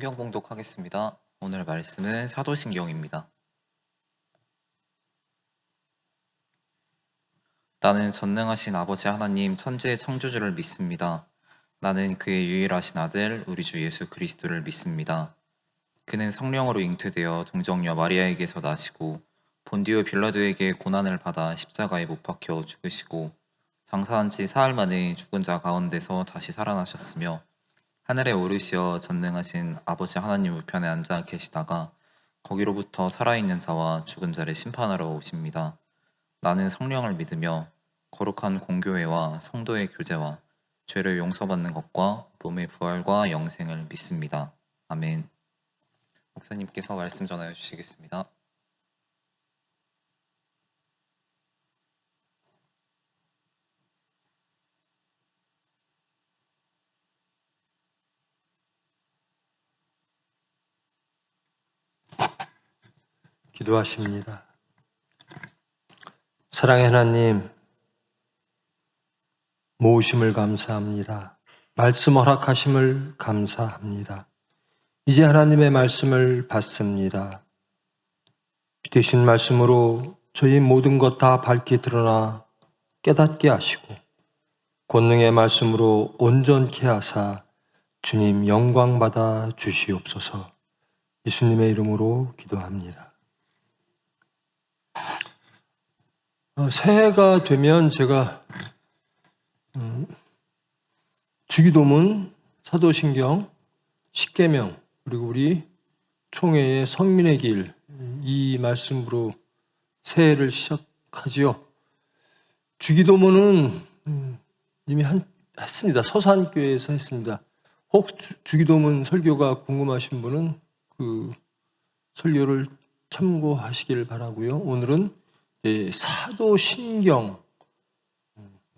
성경 봉독하겠습니다. 오늘 말씀은 사도신경입니다. 나는 전능하신 아버지 하나님 천지의 창조주를 믿습니다. 나는 그의 유일하신 아들 우리 주 예수 그리스도를 믿습니다. 그는 성령으로 잉태되어 동정녀 마리아에게서 나시고 본디오 빌라도에게 고난을 받아 십자가에 못 박혀 죽으시고 장사한 지 사흘 만에 죽은 자 가운데서 다시 살아나셨으며 하늘에 오르시어 전능하신 아버지 하나님 우편에 앉아 계시다가 거기로부터 살아있는 자와 죽은 자를 심판하러 오십니다. 나는 성령을 믿으며 거룩한 공교회와 성도의 교제와 죄를 용서받는 것과 몸의 부활과 영생을 믿습니다. 아멘. 목사님께서 말씀 전하여 주시겠습니다. 기도하십니다. 사랑의 하나님, 모으심을 감사합니다. 말씀 허락하심을 감사합니다. 이제 하나님의 말씀을 받습니다. 되신 말씀으로 저희 모든 것 다 밝게 드러나 깨닫게 하시고 권능의 말씀으로 온전케 하사 주님 영광 받아 주시옵소서. 예수님의 이름으로 기도합니다. 새해가 되면 제가 주기도문, 사도신경, 십계명, 그리고 우리 총회의 성민의 길, 이 말씀으로 새해를 시작하지요. 주기도문은 이미 했습니다. 서산교회에서 했습니다. 혹 주기도문 설교가 궁금하신 분은 그 설교를 참고하시길 바라고요. 오늘은 사도신경,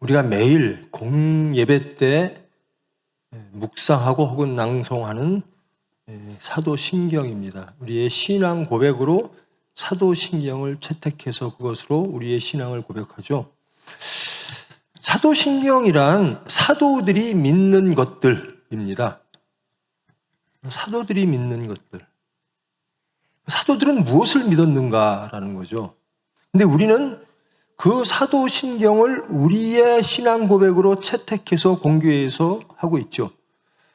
우리가 매일 공예배 때 묵상하고 혹은 낭송하는 사도신경입니다. 우리의 신앙 고백으로 사도신경을 채택해서 그것으로 우리의 신앙을 고백하죠. 사도신경이란 사도들이 믿는 것들입니다. 사도들이 믿는 것들. 사도들은 무엇을 믿었는가라는 거죠. 근데 우리는 그 사도신경을 우리의 신앙 고백으로 채택해서 공교회에서 하고 있죠.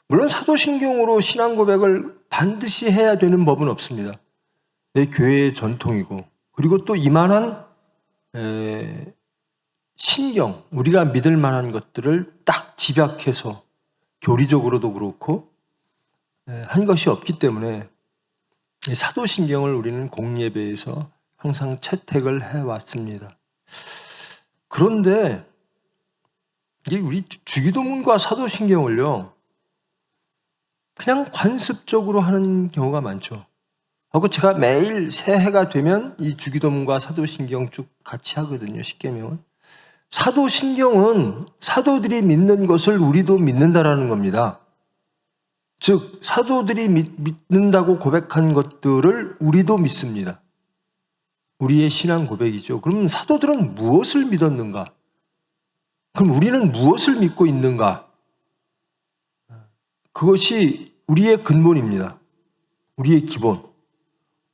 물론 사도신경으로 신앙 고백을 반드시 해야 되는 법은 없습니다. 내 교회의 전통이고, 그리고 또 이만한 신경, 우리가 믿을 만한 것들을 딱 집약해서 교리적으로도 그렇고 한 것이 없기 때문에 사도신경을 우리는 공예배에서 항상 채택을 해왔습니다. 그런데 이게 우리 주기도문과 사도신경을요, 그냥 관습적으로 하는 경우가 많죠. 하고 제가 매일 새해가 되면 이 주기도문과 사도신경 쭉 같이 하거든요, 십계명은. 사도신경은 사도들이 믿는 것을 우리도 믿는다라는 겁니다. 즉, 사도들이 믿는다고 고백한 것들을 우리도 믿습니다. 우리의 신앙 고백이죠. 그러면 사도들은 무엇을 믿었는가? 그럼 우리는 무엇을 믿고 있는가? 그것이 우리의 근본입니다. 우리의 기본.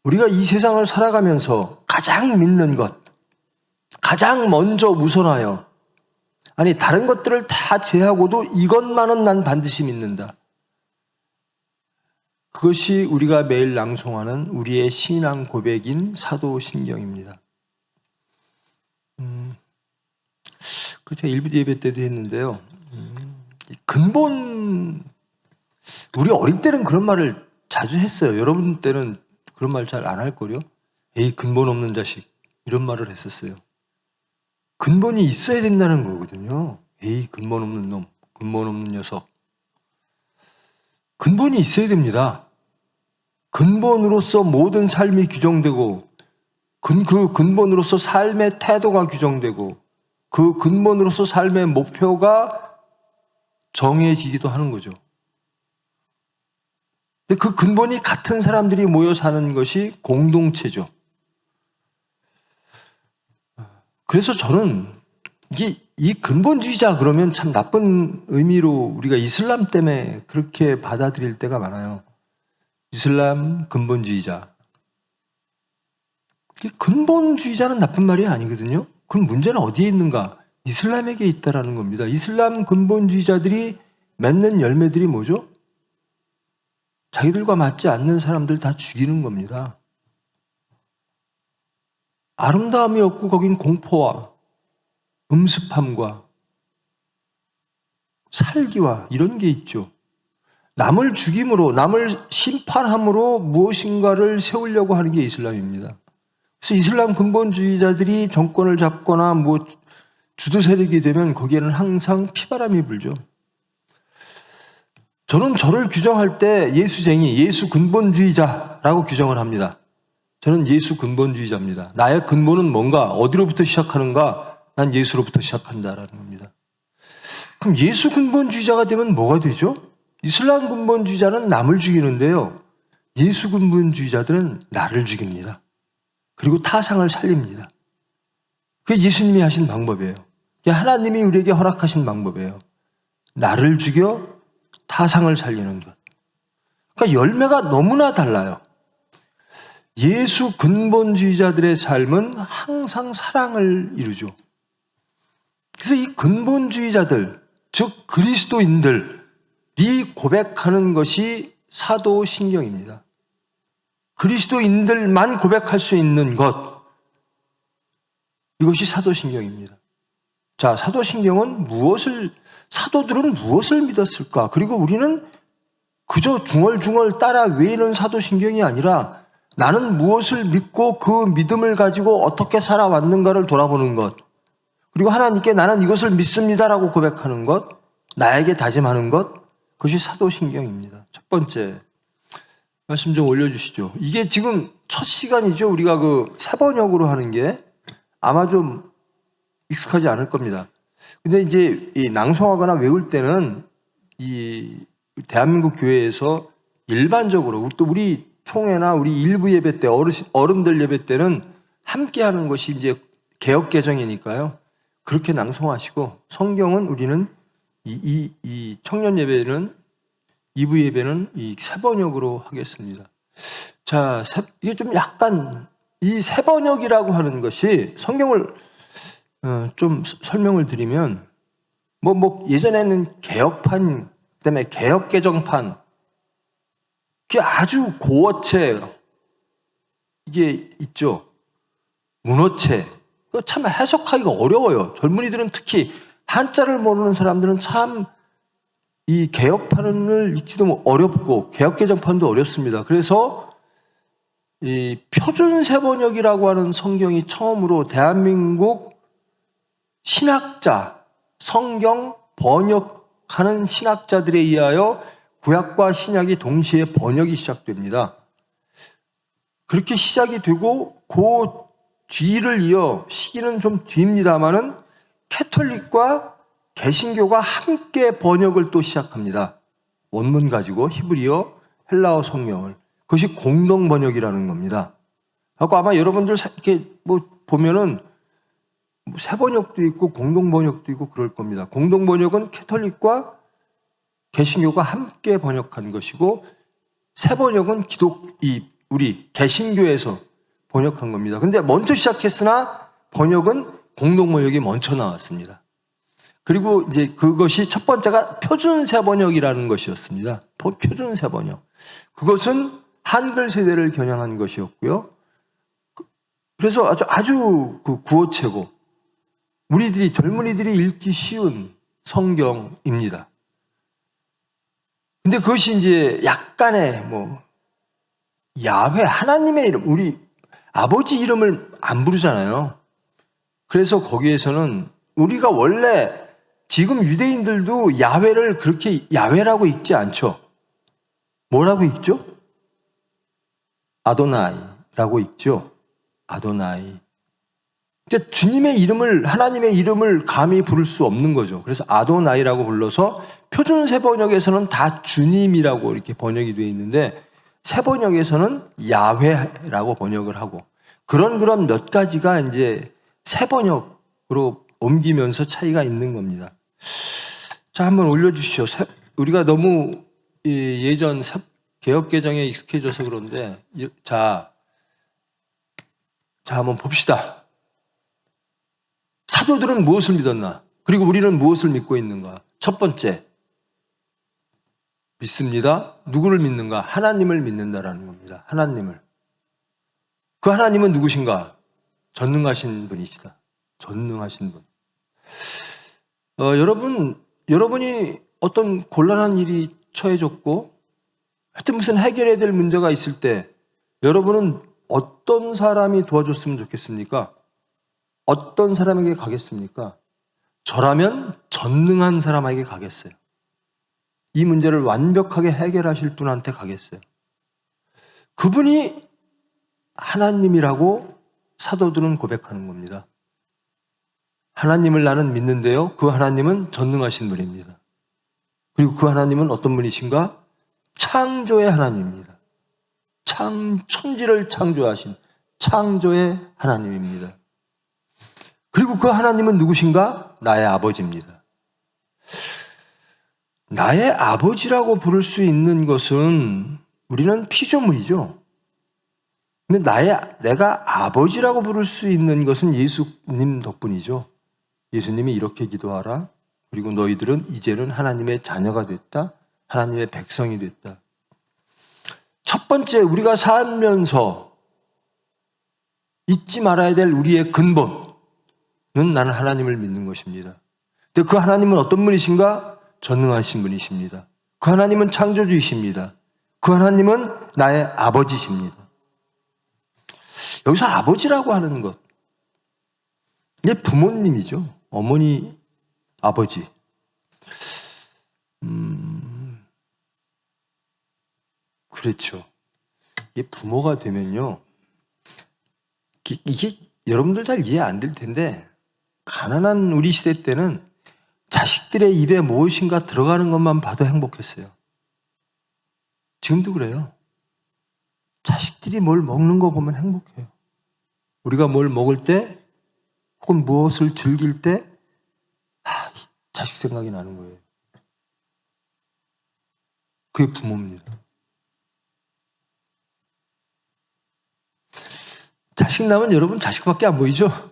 우리가 이 세상을 살아가면서 가장 믿는 것, 가장 먼저 우선하여, 아니 다른 것들을 다 제하고도 이것만은 난 반드시 믿는다. 그것이 우리가 매일 낭송하는 우리의 신앙 고백인 사도신경입니다. 제가 일부 예배 때도 했는데요. 근본, 우리 어릴 때는 그런 말을 자주 했어요. 여러분 때는 그런 말 잘 안 할걸요? 에이, 근본 없는 자식. 이런 말을 했었어요. 근본이 있어야 된다는 거거든요. 에이, 근본 없는 놈, 근본 없는 녀석. 근본이 있어야 됩니다. 근본으로서 모든 삶이 규정되고, 그 근본으로서 삶의 태도가 규정되고, 그 근본으로서 삶의 목표가 정해지기도 하는 거죠. 근데 그 근본이 같은 사람들이 모여 사는 것이 공동체죠. 그래서 저는 이 근본주의자 그러면 참 나쁜 의미로 우리가 이슬람 때문에 그렇게 받아들일 때가 많아요. 이슬람 근본주의자. 이 근본주의자는 나쁜 말이 아니거든요. 그럼 문제는 어디에 있는가? 이슬람에게 있다라는 겁니다. 이슬람 근본주의자들이 맺는 열매들이 뭐죠? 자기들과 맞지 않는 사람들 다 죽이는 겁니다. 아름다움이 없고 거긴 공포와 음습함과 살기와 이런 게 있죠. 남을 죽임으로, 남을 심판함으로 무엇인가를 세우려고 하는 게 이슬람입니다. 그래서 이슬람 근본주의자들이 정권을 잡거나 뭐 주도 세력이 되면 거기에는 항상 피바람이 불죠. 저는 저를 규정할 때 예수쟁이, 예수 근본주의자라고 규정을 합니다. 저는 예수 근본주의자입니다. 나의 근본은 뭔가, 어디로부터 시작하는가? 난 예수로부터 시작한다라는 겁니다. 그럼 예수 근본주의자가 되면 뭐가 되죠? 이슬람 근본주의자는 남을 죽이는데요. 예수 근본주의자들은 나를 죽입니다. 그리고 타상을 살립니다. 그게 예수님이 하신 방법이에요. 그게 하나님이 우리에게 허락하신 방법이에요. 나를 죽여 타상을 살리는 것. 그러니까 열매가 너무나 달라요. 예수 근본주의자들의 삶은 항상 사랑을 이루죠. 그래서 이 근본주의자들, 즉 그리스도인들이 고백하는 것이 사도신경입니다. 그리스도인들만 고백할 수 있는 것, 이것이 사도신경입니다. 자, 사도신경은 사도들은 무엇을 믿었을까? 그리고 우리는 그저 중얼중얼 따라 외우는 사도신경이 아니라 나는 무엇을 믿고 그 믿음을 가지고 어떻게 살아왔는가를 돌아보는 것, 그리고 하나님께 나는 이것을 믿습니다라고 고백하는 것, 나에게 다짐하는 것, 그것이 사도신경입니다. 첫 번째 말씀 좀 올려주시죠. 이게 지금 첫 시간이죠. 우리가 그 세번역으로 하는 게 아마 좀 익숙하지 않을 겁니다. 근데 이제 이 낭송하거나 외울 때는 이 대한민국 교회에서 일반적으로 또 우리 총회나 우리 일부 예배 때 어른들 예배 때는 함께 하는 것이 이제 개역 개정이니까요. 그렇게 낭송하시고 성경은 우리는 이 청년 예배는 2부 예배는 이 세번역으로 하겠습니다. 자, 이게 좀 약간 이 세번역이라고 하는 것이 성경을 좀 설명을 드리면 예전에는 개역판, 그다음에 개역 개정판, 그게 아주 고어체 이게 있죠. 문어체. 참 해석하기가 어려워요. 젊은이들은 특히 한자를 모르는 사람들은 참 이 개역판을 읽지도 어렵고 개역 개정판도 어렵습니다. 그래서 이 표준세번역이라고 하는 성경이 처음으로 대한민국 신학자, 성경 번역하는 신학자들에 의하여 구약과 신약이 동시에 번역이 시작됩니다. 그렇게 시작이 되고 그 뒤를 이어 시기는 좀 뒤입니다마는 캐톨릭과 개신교가 함께 번역을 또 시작합니다. 원문 가지고 히브리어, 헬라어 성경을. 그것이 공동 번역이라는 겁니다. 아까 아마 여러분들 이렇게 보면은 세번역도 있고 공동 번역도 있고 그럴 겁니다. 공동 번역은 캐톨릭과 개신교가 함께 번역한 것이고 세번역은 우리 개신교에서 번역한 겁니다. 근데 먼저 시작했으나 번역은 공동 번역이 먼저 나왔습니다. 그리고 이제 그것이 첫 번째가 표준세번역이라는 것이었습니다. 표준세번역. 그것은 한글 세대를 겨냥한 것이었고요. 그래서 아주 그 구어체고 젊은이들이 읽기 쉬운 성경입니다. 근데 그것이 이제 약간의 야훼, 하나님의 이름, 우리 아버지 이름을 안 부르잖아요. 그래서 거기에서는 우리가 원래 지금 유대인들도 야훼를 그렇게 야훼라고 읽지 않죠. 뭐라고 읽죠? 아도나이라고 읽죠. 아도나이. 그러니까 주님의 이름을, 하나님의 이름을 감히 부를 수 없는 거죠. 그래서 아도나이라고 불러서 표준 세번역에서는 다 주님이라고 이렇게 번역이 되어 있는데 세번역에서는 야훼라고 번역을 하고 그런 몇 가지가 이제 세번역으로 옮기면서 차이가 있는 겁니다. 자, 한번 올려주시죠. 우리가 너무 예전 개혁개정에 익숙해져서 그런데 자 한번 봅시다. 사도들은 무엇을 믿었나? 그리고 우리는 무엇을 믿고 있는가? 첫 번째, 믿습니다. 누구를 믿는가? 하나님을 믿는다라는 겁니다. 하나님을. 그 하나님은 누구신가? 전능하신 분이시다. 전능하신 분. 여러분이 어떤 곤란한 일이 처해졌고 하여튼 무슨 해결해야 될 문제가 있을 때 여러분은 어떤 사람이 도와줬으면 좋겠습니까? 어떤 사람에게 가겠습니까? 저라면 전능한 사람에게 가겠어요. 이 문제를 완벽하게 해결하실 분한테 가겠어요. 그분이 하나님이라고 사도들은 고백하는 겁니다. 하나님을 나는 믿는데요. 그 하나님은 전능하신 분입니다. 그리고 그 하나님은 어떤 분이신가? 창조의 하나님입니다. 천지를 창조하신 창조의 하나님입니다. 그리고 그 하나님은 누구신가? 나의 아버지입니다. 나의 아버지라고 부를 수 있는 것은 우리는 피조물이죠. 근데 내가 아버지라고 부를 수 있는 것은 예수님 덕분이죠. 예수님이 이렇게 기도하라. 그리고 너희들은 이제는 하나님의 자녀가 됐다. 하나님의 백성이 됐다. 첫 번째, 우리가 살면서 잊지 말아야 될 우리의 근본은 나는 하나님을 믿는 것입니다. 근데 그 하나님은 어떤 분이신가? 전능하신 분이십니다. 그 하나님은 창조주이십니다. 그 하나님은 나의 아버지십니다. 여기서 아버지라고 하는 것, 이게 부모님이죠. 어머니, 아버지. 그렇죠. 이게 부모가 되면요, 이게 여러분들 잘 이해 안 될 텐데, 가난한 우리 시대 때는 자식들의 입에 무엇인가 들어가는 것만 봐도 행복했어요. 지금도 그래요. 자식들이 뭘 먹는 거 보면 행복해요. 우리가 뭘 먹을 때 혹은 무엇을 즐길 때 자식 생각이 나는 거예요. 그게 부모입니다. 자식 나면 여러분 자식밖에 안 보이죠?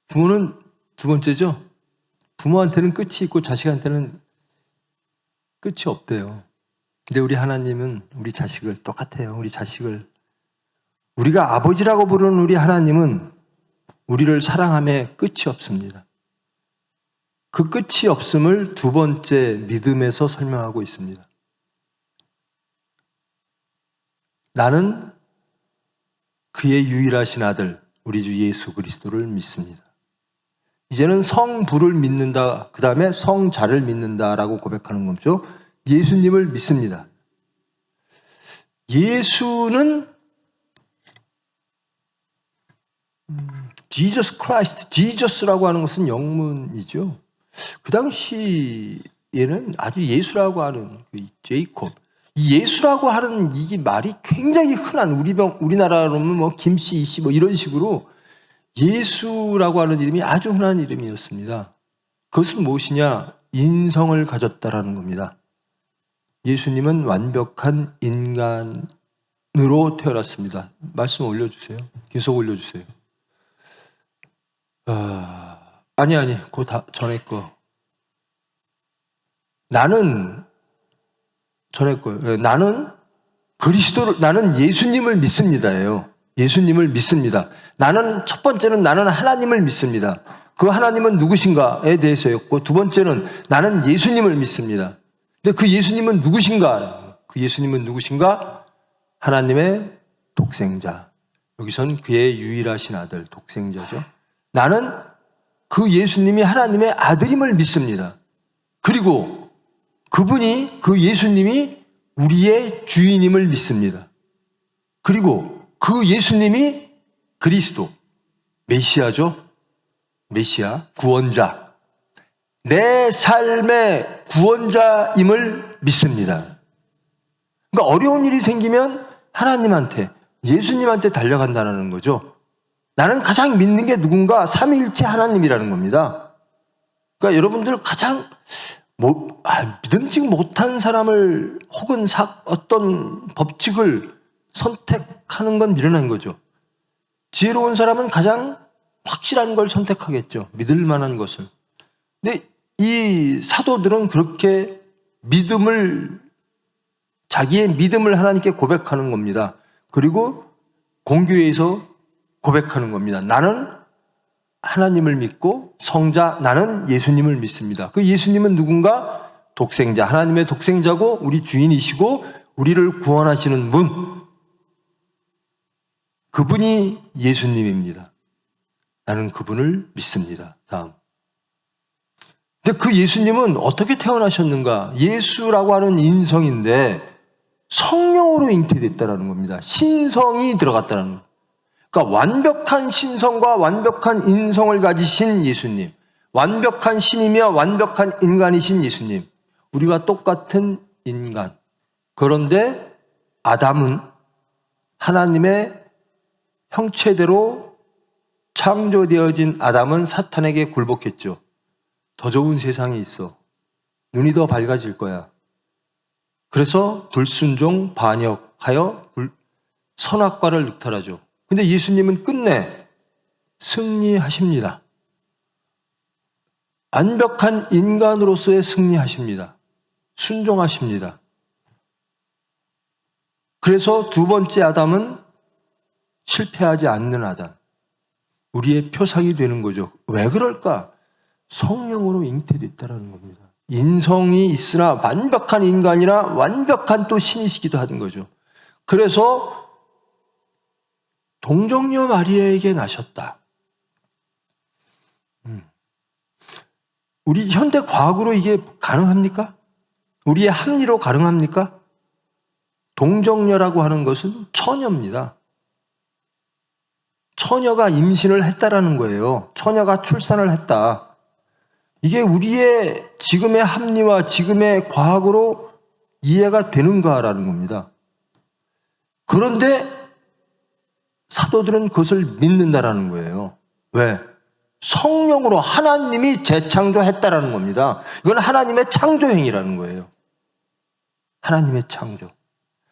부모는 두 번째죠? 부모한테는 끝이 있고 자식한테는 끝이 없대요. 근데 우리 하나님은 우리 자식을 똑같아요. 우리 자식을. 우리가 아버지라고 부르는 우리 하나님은 우리를 사랑함에 끝이 없습니다. 그 끝이 없음을 두 번째 믿음에서 설명하고 있습니다. 나는 그의 유일하신 아들 우리 주 예수 그리스도를 믿습니다. 이제는 성부를 믿는다, 그 다음에 성자를 믿는다라고 고백하는 거죠. 예수님을 믿습니다. 예수는 Jesus Christ, Jesus라고 하는 것은 영문이죠. 그 당시에는 아주 예수라고 하는 그 제이콥, 이 예수라고 하는 이 말이 굉장히 흔한 우리나라로는 뭐 김씨, 이씨 뭐 이런 식으로 예수라고 하는 이름이 아주 흔한 이름이었습니다. 그것은 무엇이냐? 인성을 가졌다라는 겁니다. 예수님은 완벽한 인간으로 태어났습니다. 말씀 올려주세요. 계속 올려주세요. 아니, 그 전에 거. 나는 나는 예수님을 믿습니다예요. 예수님을 믿습니다. 첫 번째는 나는 하나님을 믿습니다. 그 하나님은 누구신가에 대해서였고, 두 번째는 나는 예수님을 믿습니다. 근데 그 예수님은 누구신가? 그 예수님은 누구신가? 하나님의 독생자. 여기선 그의 유일하신 아들, 독생자죠. 나는 그 예수님이 하나님의 아들임을 믿습니다. 그리고 그 예수님이 우리의 주인임을 믿습니다. 그리고 그 예수님이 그리스도, 메시아죠. 메시아, 구원자. 내 삶의 구원자임을 믿습니다. 그러니까 어려운 일이 생기면 하나님한테, 예수님한테 달려간다는 거죠. 나는 가장 믿는 게 누군가? 삼위일체 하나님이라는 겁니다. 그러니까 여러분들 가장 믿음직 못한 사람을 혹은 어떤 법칙을 선택하는 건 미련한 거죠. 지혜로운 사람은 가장 확실한 걸 선택하겠죠. 믿을 만한 것을. 근데 이 사도들은 그렇게 자기의 믿음을 하나님께 고백하는 겁니다. 그리고 공교회에서 고백하는 겁니다. 나는 하나님을 믿고 나는 예수님을 믿습니다. 그 예수님은 누군가? 독생자, 하나님의 독생자고 우리 주인이시고 우리를 구원하시는 분. 그분이 예수님입니다. 나는 그분을 믿습니다. 다음. 근데 그 예수님은 어떻게 태어나셨는가? 예수라고 하는 인성인데 성령으로 잉태됐다는 겁니다. 신성이 들어갔다는 겁니다. 그러니까 완벽한 신성과 완벽한 인성을 가지신 예수님, 완벽한 신이며 완벽한 인간이신 예수님, 우리가 똑같은 인간. 그런데 아담은 하나님의 형체대로 창조되어진 아담은 사탄에게 굴복했죠. 더 좋은 세상이 있어. 눈이 더 밝아질 거야. 그래서 불순종, 반역하여 선악과를 늑탈하죠. 근데 예수님은 끝내 승리하십니다. 완벽한 인간으로서의 승리하십니다. 순종하십니다. 그래서 두 번째 아담은 실패하지 않는 아담. 우리의 표상이 되는 거죠. 왜 그럴까? 성령으로 잉태됐다는 겁니다. 인성이 있으나 완벽한 인간이나 완벽한 또 신이시기도 하는 거죠. 그래서 동정녀 마리아에게 나셨다. 우리 현대 과학으로 이게 가능합니까? 우리의 합리로 가능합니까? 동정녀라고 하는 것은 처녀입니다. 처녀가 임신을 했다라는 거예요. 처녀가 출산을 했다. 이게 우리의 지금의 합리와 지금의 과학으로 이해가 되는가라는 겁니다. 그런데 사도들은 그것을 믿는다라는 거예요. 왜? 성령으로 하나님이 재창조했다라는 겁니다. 이건 하나님의 창조행위라는 거예요. 하나님의 창조.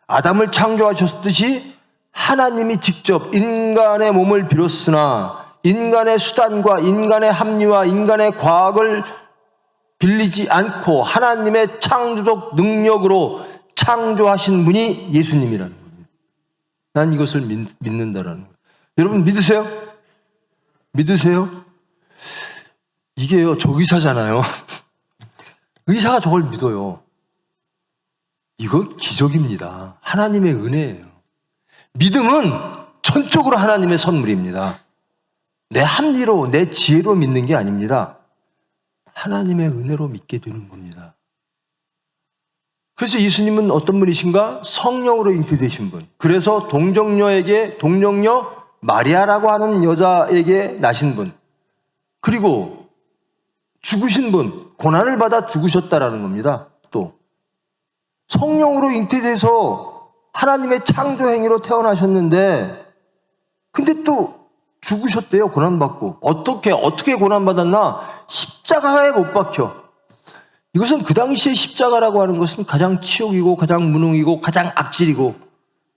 아담을 창조하셨듯이 하나님이 직접 인간의 몸을 빌었으나 인간의 수단과 인간의 합리와 인간의 과학을 빌리지 않고 하나님의 창조적 능력으로 창조하신 분이 예수님이라는 겁니다. 난 이것을 믿는다라는 거예요. 여러분 믿으세요? 믿으세요? 이게요, 저 의사잖아요. 의사가 저걸 믿어요. 이거 기적입니다. 하나님의 은혜예요. 믿음은 전적으로 하나님의 선물입니다. 내 합리로, 내 지혜로 믿는 게 아닙니다. 하나님의 은혜로 믿게 되는 겁니다. 그래서 예수님은 어떤 분이신가? 성령으로 잉태되신 분. 그래서 동정녀 마리아라고 하는 여자에게 나신 분. 그리고 죽으신 분, 고난을 받아 죽으셨다라는 겁니다. 또 성령으로 잉태돼서 하나님의 창조 행위로 태어나셨는데 근데 또 죽으셨대요. 고난받고. 어떻게 고난받았나? 십자가에 못 박혀. 이것은 그 당시에 십자가라고 하는 것은 가장 치욕이고 가장 무능이고 가장 악질이고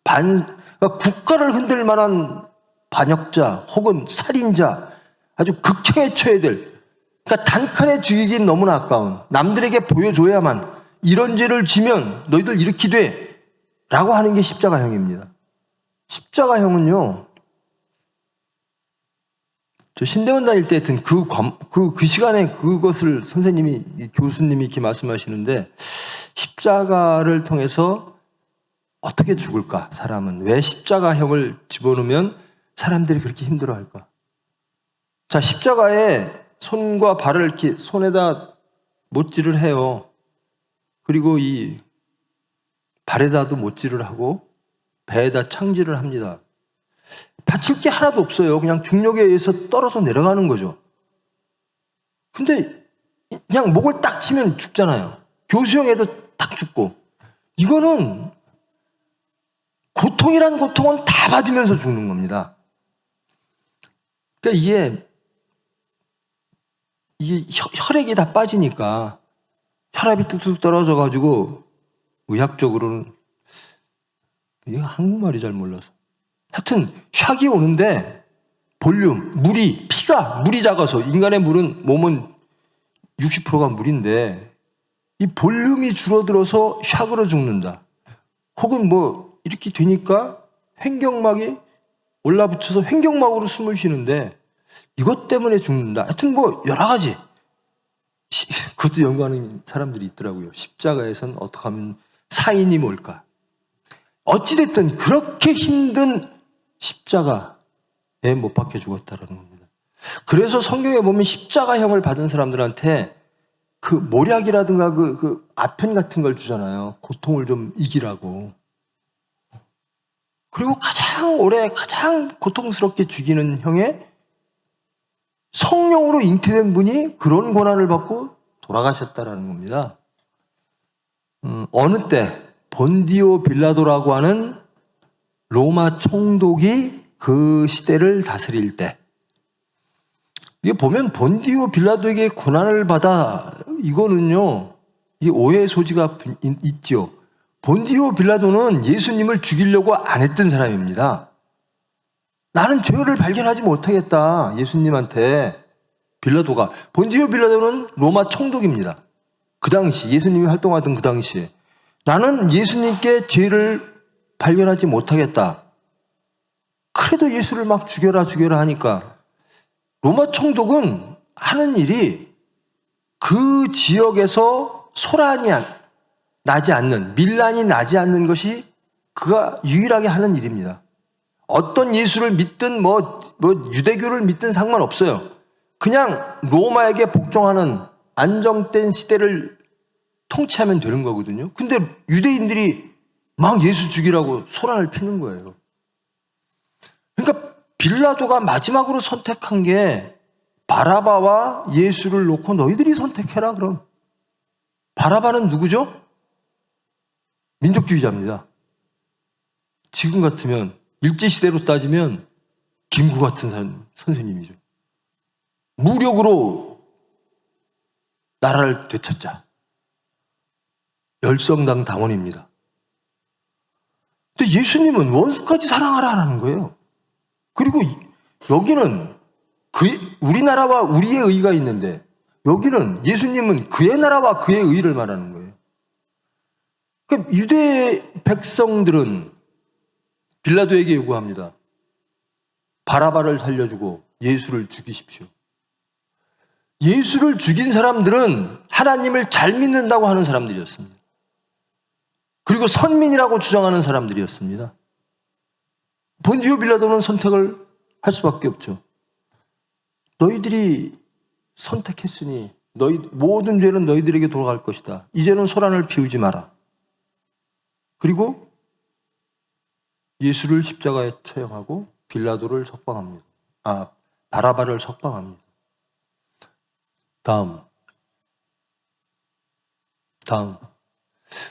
그러니까 국가를 흔들 만한 반역자 혹은 살인자, 아주 극형에 처해야 될, 그러니까 단칸에 죽이긴 너무나 아까운, 남들에게 보여줘야만 이런 죄를 지면 너희들 이렇게 돼 라고 하는 게 십자가형입니다. 십자가형은요, 저 신대원 다닐 때 했던 그 시간에 그것을 교수님이 이렇게 말씀하시는데, 십자가를 통해서 어떻게 죽을까? 사람은 왜 십자가형을 집어넣으면 사람들이 그렇게 힘들어할까? 자, 십자가에 손과 발을 이렇게 손에다 못질을 해요. 그리고 이 발에다도 못질을 하고 배에다 창질을 합니다. 받칠 게 하나도 없어요. 그냥 중력에 의해서 떨어져 내려가는 거죠. 근데 그냥 목을 딱 치면 죽잖아요. 교수형에도 딱 죽고. 이거는 고통이란 고통은 다 받으면서 죽는 겁니다. 그러니까 이게 혈액이 다 빠지니까 혈압이 뚝뚝 떨어져가지고 의학적으로는 이게 한국말이 잘 몰라서 하여튼 샥이 오는데 볼륨, 물이 작아서 인간의 몸은 60%가 물인데 이 볼륨이 줄어들어서 샥으로 죽는다. 혹은 뭐 이렇게 되니까 횡격막이 올라붙어서 횡격막으로 숨을 쉬는데 이것 때문에 죽는다. 하여튼 뭐 여러 가지 그것도 연구하는 사람들이 있더라고요. 십자가에선 어떻게 하면 사인이 뭘까? 어찌됐든 그렇게 힘든 십자가에 못 박혀 죽었다라는 겁니다. 그래서 성경에 보면 십자가형을 받은 사람들한테 그 모략이라든가 그 아편 같은 걸 주잖아요. 고통을 좀 이기라고. 그리고 가장 오래 가장 고통스럽게 죽이는 형에 성령으로 잉태된 분이 그런 고난을 받고 돌아가셨다라는 겁니다. 어느 때 본디오 빌라도라고 하는 로마 총독이 그 시대를 다스릴 때, 이게 보면 본디오 빌라도에게 고난을 받아, 이거는요, 이 오해의 소지가 있죠. 본디오 빌라도는 예수님을 죽이려고 안 했던 사람입니다. 나는 죄를 발견하지 못하겠다, 예수님한테. 빌라도가, 본디오 빌라도는 로마 총독입니다. 그 당시, 예수님이 활동하던 그 당시에. 나는 예수님께 죄를 발견하지 못하겠다. 그래도 예수를 막 죽여라 하니까 로마 총독은 하는 일이 그 지역에서 소란이 나지 않는, 밀란이 나지 않는 것이 그가 유일하게 하는 일입니다. 어떤 예수를 믿든 뭐 유대교를 믿든 상관없어요. 그냥 로마에게 복종하는 안정된 시대를 통치하면 되는 거거든요. 근데 유대인들이 막 예수 죽이라고 소란을 피는 거예요. 그러니까 빌라도가 마지막으로 선택한 게 바라바와 예수를 놓고 너희들이 선택해라 그럼. 바라바는 누구죠? 민족주의자입니다. 지금 같으면 일제시대로 따지면 김구 같은 선생님이죠. 무력으로 나라를 되찾자. 열성당 당원입니다. 근데 예수님은 원수까지 사랑하라는 거예요. 그리고 여기는 우리나라와 우리의 의가 있는데 여기는 예수님은 그의 나라와 그의 의를 말하는 거예요. 그러니까 유대 백성들은 빌라도에게 요구합니다. 바라바를 살려주고 예수를 죽이십시오. 예수를 죽인 사람들은 하나님을 잘 믿는다고 하는 사람들이었습니다. 그리고 선민이라고 주장하는 사람들이었습니다. 본디오 빌라도는 선택을 할 수밖에 없죠. 너희들이 선택했으니 모든 죄는 너희들에게 돌아갈 것이다. 이제는 소란을 피우지 마라. 그리고 예수를 십자가에 처형하고 빌라도를 석방합니다. 바라바를 석방합니다. 다음.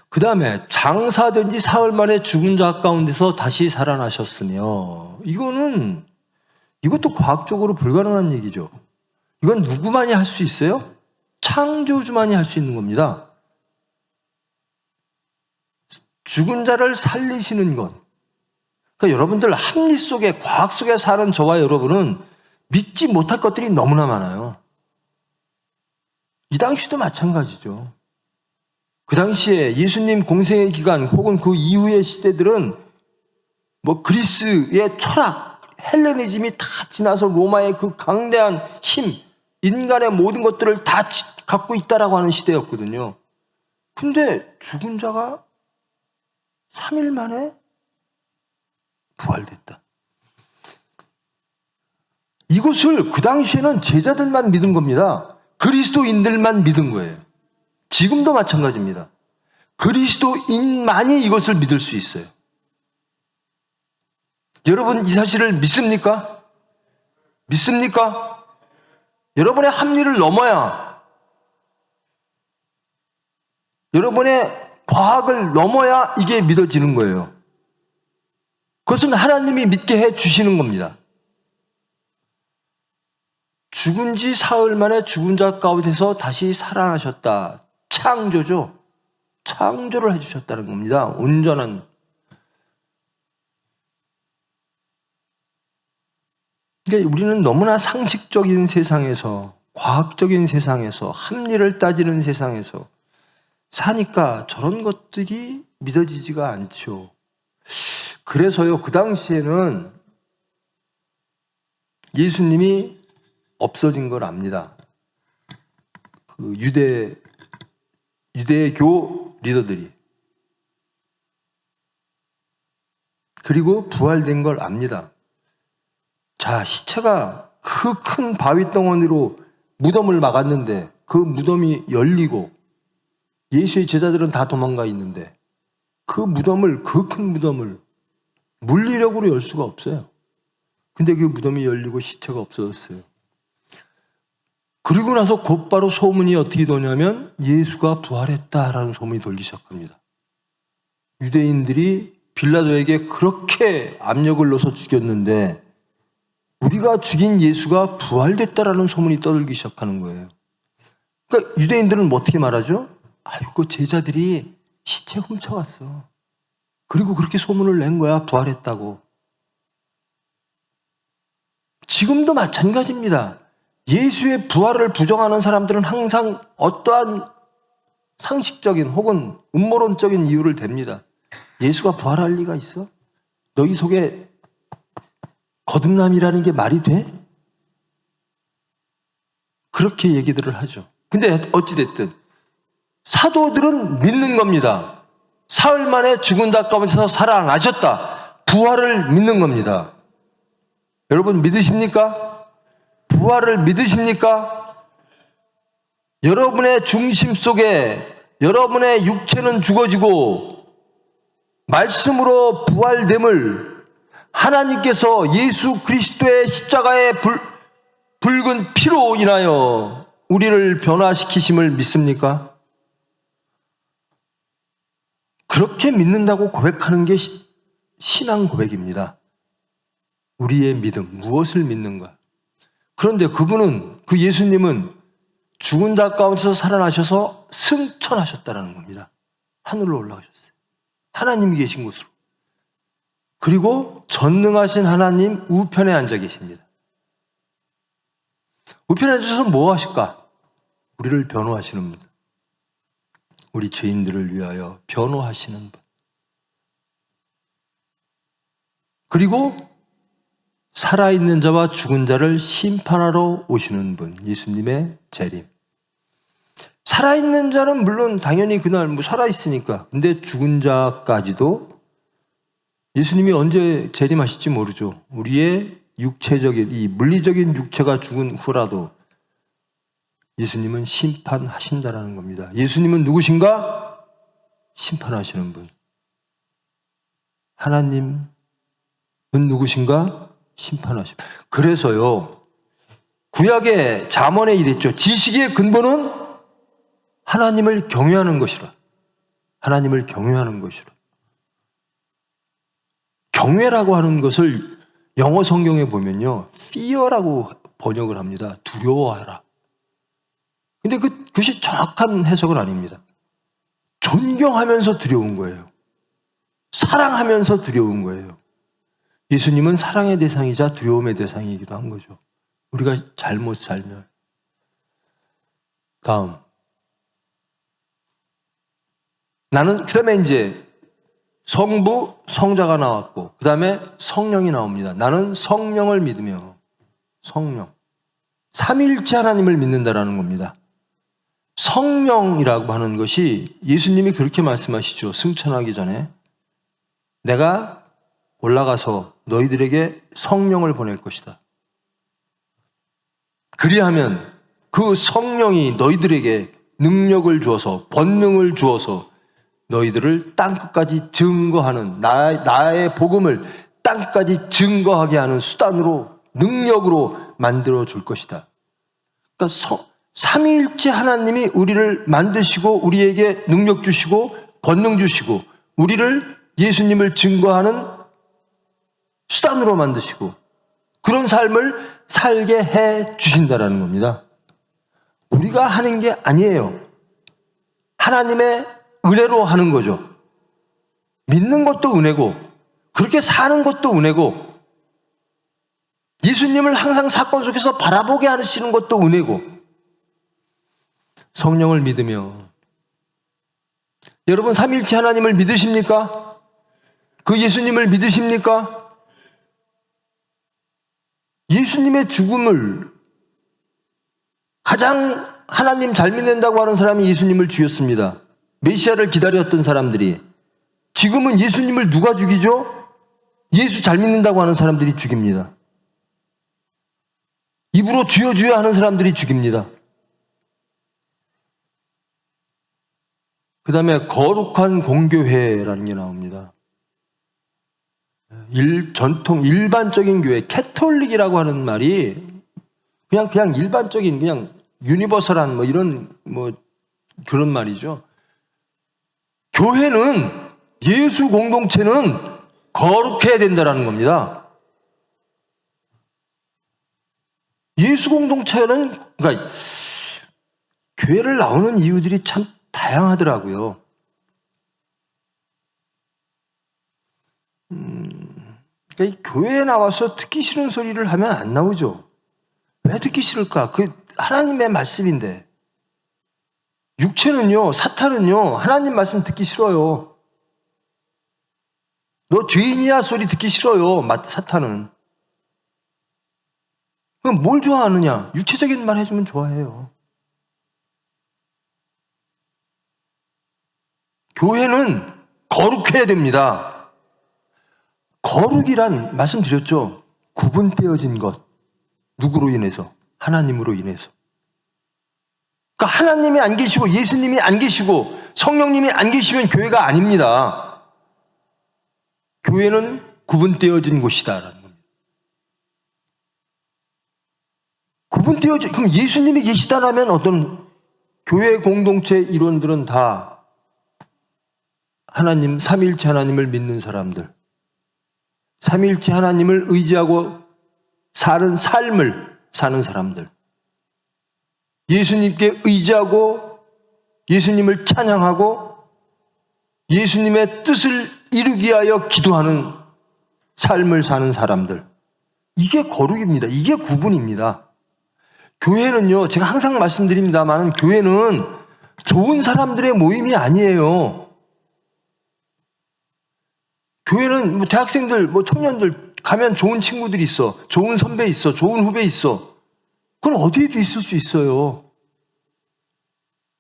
그 다음에 장사된 지 사흘 만에 죽은 자 가운데서 다시 살아나셨으며, 이것도 과학적으로 불가능한 얘기죠. 이건 누구만이 할 수 있어요? 창조주만이 할 수 있는 겁니다. 죽은 자를 살리시는 것. 그러니까 여러분들 합리 속에, 과학 속에 사는 저와 여러분은 믿지 못할 것들이 너무나 많아요. 이 당시도 마찬가지죠. 그 당시에 예수님 공생의 기간 혹은 그 이후의 시대들은 뭐 그리스의 철학, 헬레니즘이 다 지나서 로마의 그 강대한 힘, 인간의 모든 것들을 다 갖고 있다라고 하는 시대였거든요. 근데 죽은 자가 3일 만에 부활됐다. 이것을 그 당시에는 제자들만 믿은 겁니다. 그리스도인들만 믿은 거예요. 지금도 마찬가지입니다. 그리스도인만이 이것을 믿을 수 있어요. 여러분 이 사실을 믿습니까? 믿습니까? 여러분의 합리를 넘어야, 여러분의 과학을 넘어야 이게 믿어지는 거예요. 그것은 하나님이 믿게 해 주시는 겁니다. 죽은 지 사흘 만에 죽은 자 가운데서 다시 살아나셨다. 창조죠. 창조를 해주셨다는 겁니다. 온전한. 그러니까 우리는 너무나 상식적인 세상에서, 과학적인 세상에서, 합리를 따지는 세상에서 사니까 저런 것들이 믿어지지가 않죠. 그래서요, 그 당시에는 예수님이 없어진 걸 압니다. 그 유대교 리더들이. 그리고 부활된 걸 압니다. 자, 시체가 그 큰 바위 덩어리로 무덤을 막았는데 그 무덤이 열리고 예수의 제자들은 다 도망가 있는데 그 큰 무덤을 물리력으로 열 수가 없어요. 근데 그 무덤이 열리고 시체가 없어졌어요. 그리고 나서 곧바로 소문이 어떻게 도냐면 예수가 부활했다라는 소문이 돌기 시작합니다. 유대인들이 빌라도에게 그렇게 압력을 넣어서 죽였는데 우리가 죽인 예수가 부활됐다라는 소문이 떠들기 시작하는 거예요. 그러니까 유대인들은 어떻게 말하죠? 아이고, 제자들이 시체 훔쳐갔어. 그리고 그렇게 소문을 낸 거야, 부활했다고. 지금도 마찬가지입니다. 예수의 부활을 부정하는 사람들은 항상 어떠한 상식적인 혹은 음모론적인 이유를 댑니다. 예수가 부활할 리가 있어? 너희 속에 거듭남이라는 게 말이 돼? 그렇게 얘기들을 하죠. 근데 어찌됐든 사도들은 믿는 겁니다. 사흘 만에 죽은 가운데서 살아나셨다. 부활을 믿는 겁니다. 여러분 믿으십니까? 부활을 믿으십니까? 여러분의 중심 속에 여러분의 육체는 죽어지고 말씀으로 부활됨을 하나님께서 예수 그리스도의 십자가의 붉은 피로 인하여 우리를 변화시키심을 믿습니까? 그렇게 믿는다고 고백하는 게 신앙 고백입니다. 우리의 믿음, 무엇을 믿는가? 그런데 그 예수님은 죽은 자 가운데서 살아나셔서 승천하셨다는 겁니다. 하늘로 올라가셨어요. 하나님이 계신 곳으로. 그리고 전능하신 하나님 우편에 앉아 계십니다. 우편에 앉아서 뭐 하실까? 우리를 변호하시는 분. 우리 죄인들을 위하여 변호하시는 분. 그리고 살아있는 자와 죽은 자를 심판하러 오시는 분, 예수님의 재림. 살아있는 자는 물론 당연히 그날 살아있으니까. 근데 죽은 자까지도 예수님이 언제 재림하실지 모르죠. 우리의 육체적인, 이 물리적인 육체가 죽은 후라도 예수님은 심판하신다라는 겁니다. 예수님은 누구신가? 심판하시는 분. 하나님은 누구신가? 심판하심. 그래서요, 구약의 잠언에 이랬죠. 지식의 근본은 하나님을 경외하는 것이라. 하나님을 경외하는 것이라. 경외라고 하는 것을 영어 성경에 보면요, fear라고 번역을 합니다. 두려워하라. 근데 그것이 정확한 해석은 아닙니다. 존경하면서 두려운 거예요. 사랑하면서 두려운 거예요. 예수님은 사랑의 대상이자 두려움의 대상이기도 한 거죠. 우리가 잘못 살면. 다음. 그 다음에 이제 성부, 성자가 나왔고, 그 다음에 성령이 나옵니다. 나는 성령을 믿으며, 성령. 삼위일체 하나님을 믿는다라는 겁니다. 성령이라고 하는 것이 예수님이 그렇게 말씀하시죠. 승천하기 전에. 내가 올라가서 너희들에게 성령을 보낼 것이다. 그리하면 그 성령이 너희들에게 능력을 주어서, 권능을 주어서 너희들을 땅끝까지 증거하는, 나의 복음을 땅끝까지 증거하게 하는 수단으로, 능력으로 만들어 줄 것이다. 그러니까 삼위일체 하나님이 우리를 만드시고 우리에게 능력 주시고 권능 주시고 우리를 예수님을 증거하는 수단으로 만드시고 그런 삶을 살게 해 주신다라는 겁니다. 우리가 하는 게 아니에요. 하나님의 은혜로 하는 거죠. 믿는 것도 은혜고 그렇게 사는 것도 은혜고 예수님을 항상 사건 속에서 바라보게 하시는 것도 은혜고 성령을 믿으며 여러분 삼위일체 하나님을 믿으십니까? 그 예수님을 믿으십니까? 예수님의 죽음을 가장 하나님 잘 믿는다고 하는 사람이 예수님을 죽였습니다. 메시아를 기다렸던 사람들이 지금은 예수님을 누가 죽이죠? 예수 잘 믿는다고 하는 사람들이 죽입니다. 입으로 주여 주여 하는 사람들이 죽입니다. 그 다음에 거룩한 공교회라는 게 나옵니다. 전통 일반적인 교회, 캐톨릭이라고 하는 말이 그냥 일반적인 그냥 유니버설한 뭐 이런 뭐 그런 말이죠. 교회는 예수 공동체는 거룩해야 된다는 겁니다. 예수 공동체는 그러니까 교회를 나오는 이유들이 참 다양하더라고요. 그러니까 교회에 나와서 듣기 싫은 소리를 하면 안 나오죠. 왜 듣기 싫을까? 그 하나님의 말씀인데. 육체는요, 사탄은요, 하나님 말씀 듣기 싫어요. 너 죄인이야 소리 듣기 싫어요, 사탄은. 그럼 뭘 좋아하느냐? 육체적인 말 해주면 좋아해요. 교회는 거룩해야 됩니다. 거룩이란 말씀드렸죠. 구분되어진 것. 누구로 인해서? 하나님으로 인해서. 그러니까 하나님이 안 계시고 예수님이 안 계시고 성령님이 안 계시면 교회가 아닙니다. 교회는 구분되어진 곳이다라는 겁니다. 구분되어진, 그럼 예수님이 계시다라면 어떤 교회 공동체 이론들은 다 하나님, 삼위일체 하나님을 믿는 사람들, 삼위일체 하나님을 의지하고 사는 삶을 사는 사람들, 예수님께 의지하고 예수님을 찬양하고 예수님의 뜻을 이루기 위하여 기도하는 삶을 사는 사람들, 이게 거룩입니다. 이게 구분입니다. 교회는요, 제가 항상 말씀드립니다만 교회는 좋은 사람들의 모임이 아니에요. 교회는 뭐 대학생들, 뭐 청년들 가면 좋은 친구들이 있어, 좋은 선배 있어, 좋은 후배 있어. 그건 어디에도 있을 수 있어요.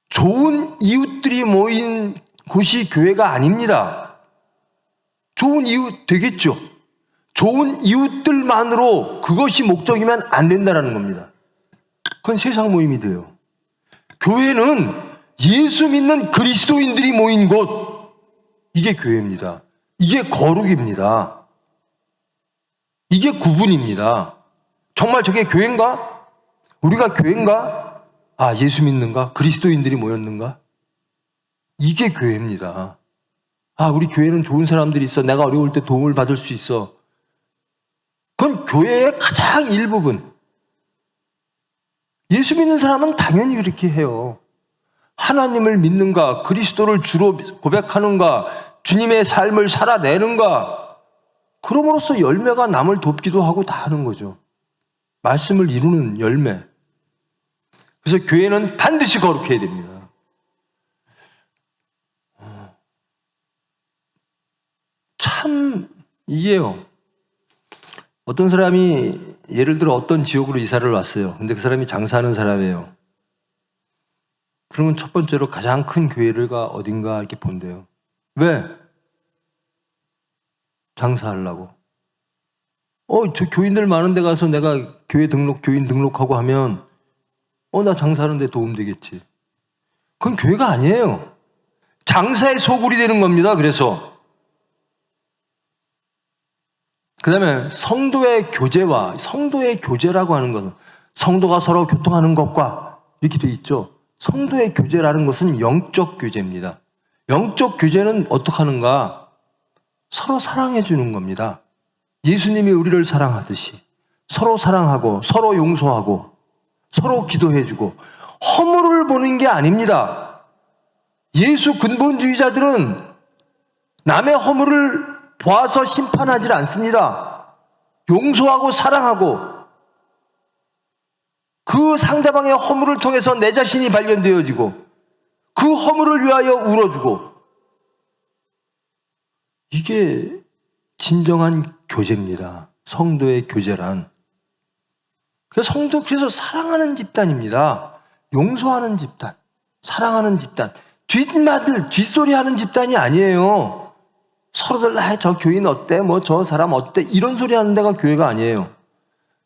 좋은 이웃들이 모인 곳이 교회가 아닙니다. 좋은 이웃 되겠죠. 좋은 이웃들만으로 그것이 목적이면 안 된다는 겁니다. 그건 세상 모임이 돼요. 교회는 예수 믿는 그리스도인들이 모인 곳, 이게 교회입니다. 이게 거룩입니다. 이게 구분입니다. 정말 저게 교회인가? 우리가 교회인가? 아, 예수 믿는가? 그리스도인들이 모였는가? 이게 교회입니다. 아, 우리 교회는 좋은 사람들이 있어. 내가 어려울 때 도움을 받을 수 있어. 그건 교회의 가장 일부분. 예수 믿는 사람은 당연히 그렇게 해요. 하나님을 믿는가? 그리스도를 주로 고백하는가? 주님의 삶을 살아내는가? 그럼으로써 열매가 남을 돕기도 하고 다 하는 거죠. 말씀을 이루는 열매. 그래서 교회는 반드시 거룩해야 됩니다. 참 이게요. 어떤 사람이 예를 들어 어떤 지역으로 이사를 왔어요. 근데 그 사람이 장사하는 사람이에요. 그러면 첫 번째로 가장 큰 교회가 어딘가 이렇게 본대요. 왜? 장사하려고. 저 교인들 많은 데 가서 내가 교인 등록하고 하면 나 장사하는 데 도움 되겠지. 그건 교회가 아니에요. 장사의 소굴이 되는 겁니다. 그래서 그 다음에 성도의 교제라고 하는 것은 성도가 서로 교통하는 것과 이렇게 돼 있죠. 성도의 교제라는 것은 영적 교제입니다. 영적 교제는 어떻게 하는가? 서로 사랑해 주는 겁니다. 예수님이 우리를 사랑하듯이 서로 사랑하고 서로 용서하고 서로 기도해 주고 허물을 보는 게 아닙니다. 예수 근본주의자들은 남의 허물을 보아서 심판하지 않습니다. 용서하고 사랑하고 그 상대방의 허물을 통해서 내 자신이 발견되어지고 그 허물을 위하여 울어주고, 이게 진정한 교제입니다. 성도의 교제란. 그래서 사랑하는 집단입니다. 용서하는 집단, 사랑하는 집단, 뒷소리하는 집단이 아니에요. 서로들 저 교인 어때? 뭐 저 사람 어때? 이런 소리 하는 데가 교회가 아니에요.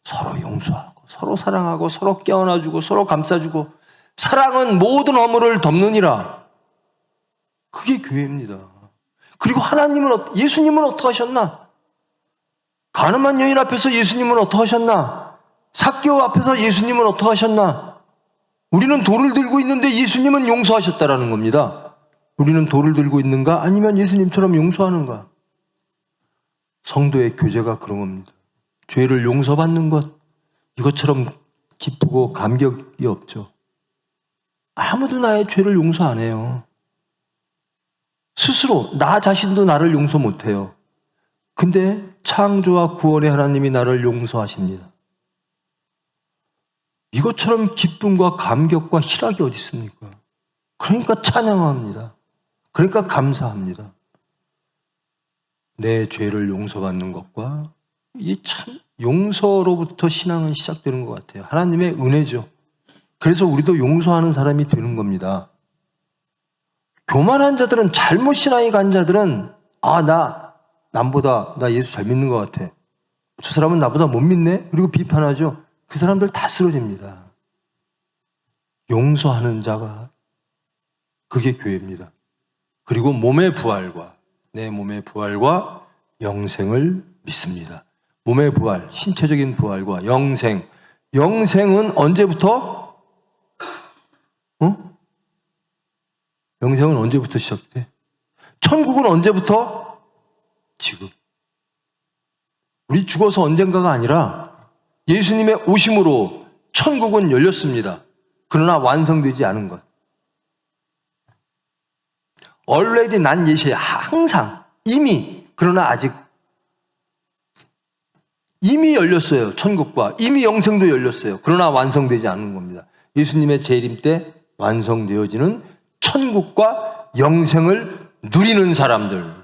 서로 용서하고 서로 사랑하고 서로 껴안아주고 서로 감싸주고, 사랑은 모든 허물을 덮느니라. 그게 교회입니다. 그리고 예수님은 어떻게 하셨나? 가늠한 여인 앞에서 예수님은 어떻게 하셨나? 삭개오 앞에서 예수님은 어떻게 하셨나? 우리는 돌을 들고 있는데 예수님은 용서하셨다라는 겁니다. 우리는 돌을 들고 있는가? 아니면 예수님처럼 용서하는가? 성도의 교제가 그런 겁니다. 죄를 용서받는 것, 이것처럼 기쁘고 감격이 없죠. 아무도 나의 죄를 용서 안 해요. 스스로 나 자신도 나를 용서 못 해요. 근데 창조와 구원의 하나님이 나를 용서하십니다. 이것처럼 기쁨과 감격과 희락이 어디 있습니까? 그러니까 찬양합니다. 그러니까 감사합니다. 내 죄를 용서받는 것과 이 참 용서로부터 신앙은 시작되는 것 같아요. 하나님의 은혜죠. 그래서 우리도 용서하는 사람이 되는 겁니다. 교만한 자들은, 잘못 신앙에 간 자들은 남보다 나 예수 잘 믿는 것 같아. 저 사람은 나보다 못 믿네? 그리고 비판하죠. 그 사람들 다 쓰러집니다. 용서하는 자가 그게 교회입니다. 그리고 내 몸의 부활과 영생을 믿습니다. 몸의 부활, 신체적인 부활과 영생은 언제부터? 영생은 언제부터 시작돼? 천국은 언제부터? 지금. 우리 죽어서 언젠가가 아니라 예수님의 오심으로 천국은 열렸습니다. 그러나 완성되지 않은 것. already 난 예시에 항상 이미, 그러나 아직 이미 열렸어요. 천국과 이미 영생도 열렸어요. 그러나 완성되지 않은 겁니다. 예수님의 재림 때 완성되어지는 천국과 영생을 누리는 사람들.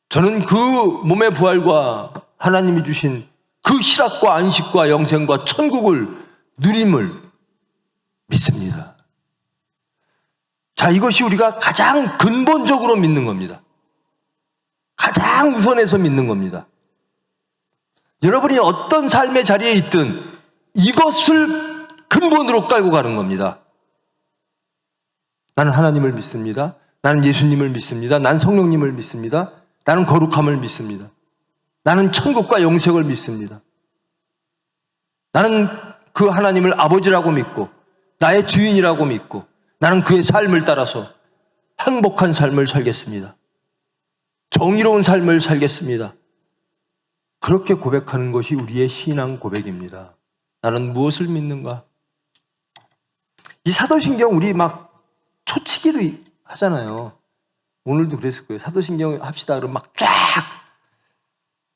저는 그 몸의 부활과 하나님이 주신 그 희락과 안식과 영생과 천국을 누림을 믿습니다. 자, 이것이 우리가 가장 근본적으로 믿는 겁니다. 가장 우선해서 믿는 겁니다. 여러분이 어떤 삶의 자리에 있든 이것을 근본으로 깔고 가는 겁니다. 나는 하나님을 믿습니다. 나는 예수님을 믿습니다. 나는 성령님을 믿습니다. 나는 거룩함을 믿습니다. 나는 천국과 영생을 믿습니다. 나는 그 하나님을 아버지라고 믿고 나의 주인이라고 믿고 나는 그의 삶을 따라서 행복한 삶을 살겠습니다. 정의로운 삶을 살겠습니다. 그렇게 고백하는 것이 우리의 신앙 고백입니다. 나는 무엇을 믿는가? 이 사도신경 우리 막 초치기도 하잖아요. 오늘도 그랬을 거예요. 사도신경 합시다 그러면 막 쫙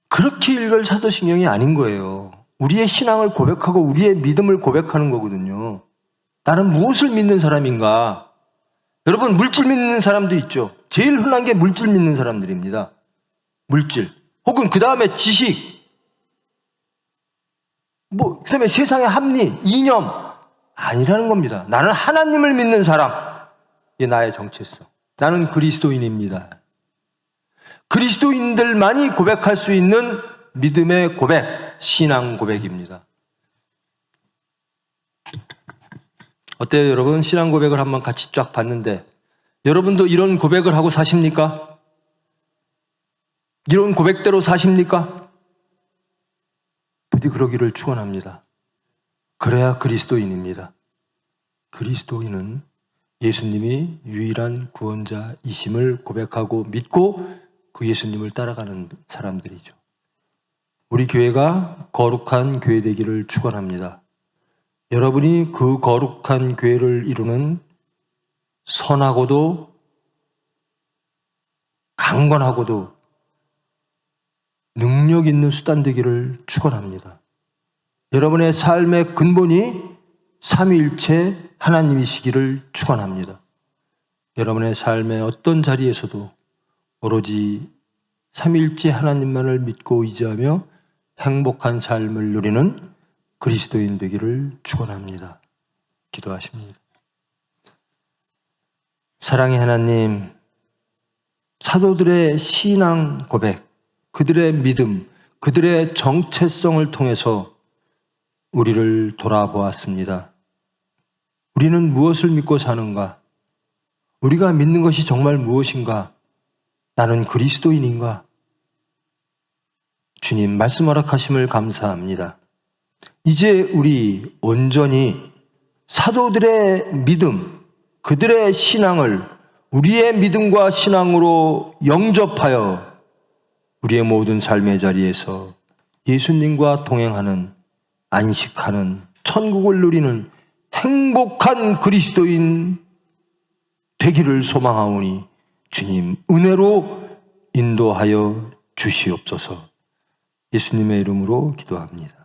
그렇게 읽을 사도신경이 아닌 거예요. 우리의 신앙을 고백하고 우리의 믿음을 고백하는 거거든요. 나는 무엇을 믿는 사람인가? 여러분, 물질 믿는 사람도 있죠. 제일 흔한 게 물질 믿는 사람들입니다. 물질. 혹은 그 다음에 지식. 그 다음에 세상의 합리, 이념. 아니라는 겁니다. 나는 하나님을 믿는 사람. 이게 나의 정체성. 나는 그리스도인입니다. 그리스도인들만이 고백할 수 있는 믿음의 고백, 신앙 고백입니다. 어때요, 여러분? 신앙 고백을 한번 같이 쫙 봤는데 여러분도 이런 고백을 하고 사십니까? 이런 고백대로 사십니까? 부디 그러기를 축원합니다. 그래야 그리스도인입니다. 그리스도인은 예수님이 유일한 구원자이심을 고백하고 믿고 그 예수님을 따라가는 사람들이죠. 우리 교회가 거룩한 교회 되기를 축원합니다. 여러분이 그 거룩한 교회를 이루는 선하고도 강건하고도 능력 있는 수단 되기를 축원합니다. 여러분의 삶의 근본이 삼위일체 하나님이시기를 축원합니다. 여러분의 삶의 어떤 자리에서도 오로지 삼위일체 하나님만을 믿고 의지하며 행복한 삶을 누리는 그리스도인 되기를 축원합니다. 기도하십니다. 사랑의 하나님, 사도들의 신앙 고백, 그들의 믿음, 그들의 정체성을 통해서 우리를 돌아보았습니다. 우리는 무엇을 믿고 사는가? 우리가 믿는 것이 정말 무엇인가? 나는 그리스도인인가? 주님 말씀 허락하심을 감사합니다. 이제 우리 온전히 사도들의 믿음, 그들의 신앙을 우리의 믿음과 신앙으로 영접하여 우리의 모든 삶의 자리에서 예수님과 동행하는, 안식하는, 천국을 누리는 행복한 그리스도인 되기를 소망하오니 주님 은혜로 인도하여 주시옵소서. 예수님의 이름으로 기도합니다.